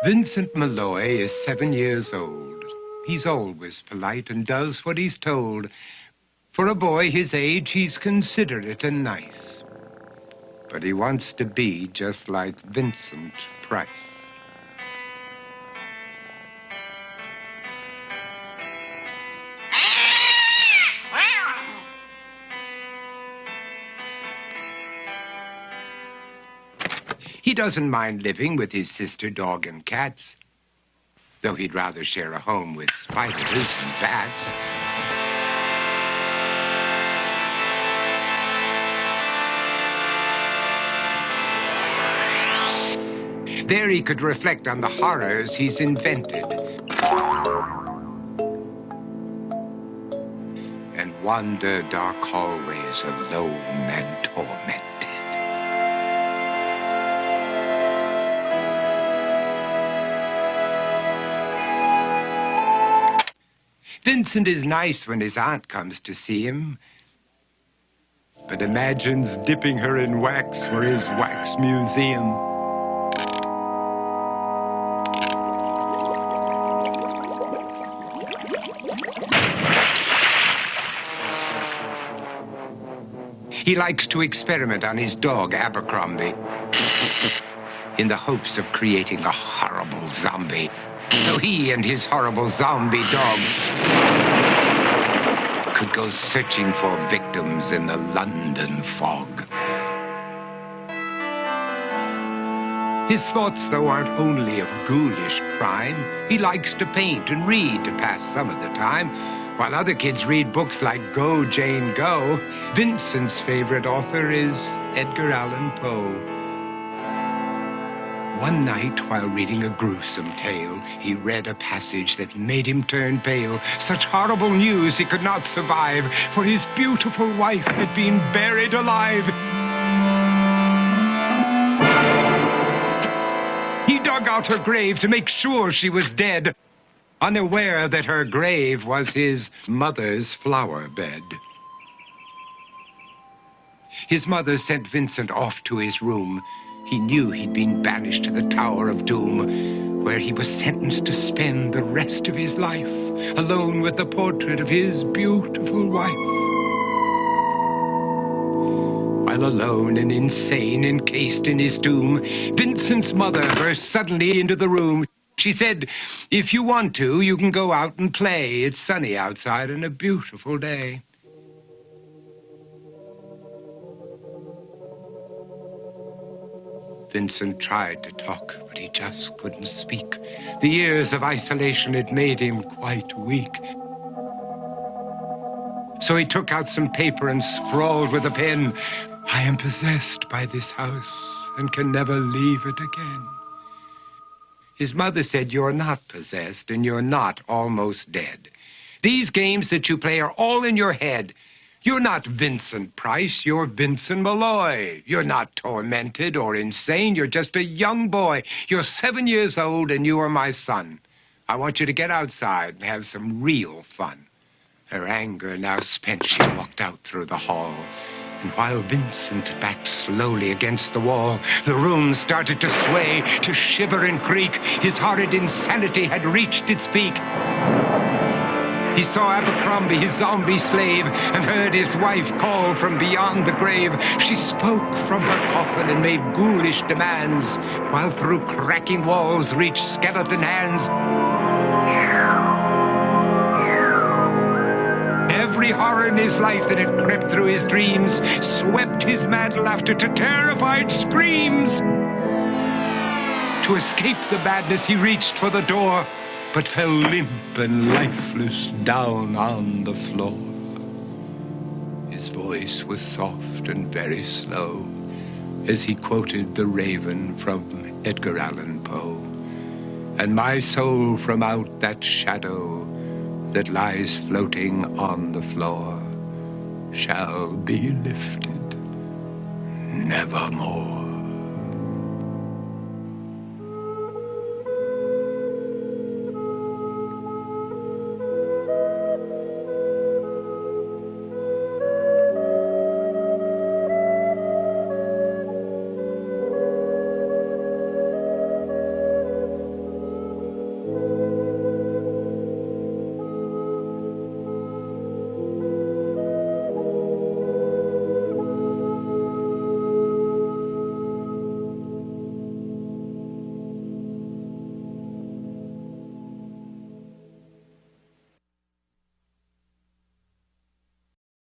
Vincent Malloy is 7 years old. He's always polite and does what he's told. For a boy his age, he's considerate and nice. But he wants to be just like Vincent Price. He doesn't mind living with his sister, dog, and cats, though he'd rather share a home with spiders and bats. There he could reflect on the horrors he's invented and wander dark hallways alone and tormented. Vincent is nice when his aunt comes to see him, but imagines dipping her in wax for his wax museum. He likes to experiment on his dog, Abercrombie, in the hopes of creating a horrible zombie. So he and his horrible zombie dog could go searching for victims in the London fog. His thoughts, though, aren't only of ghoulish crime. He likes to paint and read to pass some of the time. While other kids read books like Go, Jane, Go, Vincent's favorite author is Edgar Allan Poe. One night, while reading a gruesome tale, he read a passage that made him turn pale. Such horrible news he could not survive, for his beautiful wife had been buried alive. He dug out her grave to make sure she was dead, unaware that her grave was his mother's flower bed. His mother sent Vincent off to his room. He knew he'd been banished to the Tower of Doom, where he was sentenced to spend the rest of his life alone with the portrait of his beautiful wife. While alone and insane, encased in his tomb, Vincent's mother burst suddenly into the room. She said, "If you want to, you can go out and play. It's sunny outside and a beautiful day." Vincent tried to talk, but he just couldn't speak. The years of isolation had made him quite weak. So he took out some paper and scrawled with a pen, "I am possessed by this house and can never leave it again." His mother said, "You're not possessed and you're not almost dead. These games that you play are all in your head. You're not Vincent Price, you're Vincent Malloy. You're not tormented or insane, you're just a young boy. You're 7 years old and you are my son. I want you to get outside and have some real fun." Her anger now spent, she walked out through the hall. And while Vincent backed slowly against the wall, the room started to sway, to shiver and creak. His horrid insanity had reached its peak. He saw Abercrombie, his zombie slave, and heard his wife call from beyond the grave. She spoke from her coffin and made ghoulish demands, while through cracking walls reached skeleton hands. Every horror in his life that had crept through his dreams swept his mad laughter to terrified screams. To escape the madness, he reached for the door, but fell limp and lifeless down on the floor. His voice was soft and very slow as he quoted The Raven from Edgar Allan Poe. "And my soul from out that shadow that lies floating on the floor shall be lifted nevermore."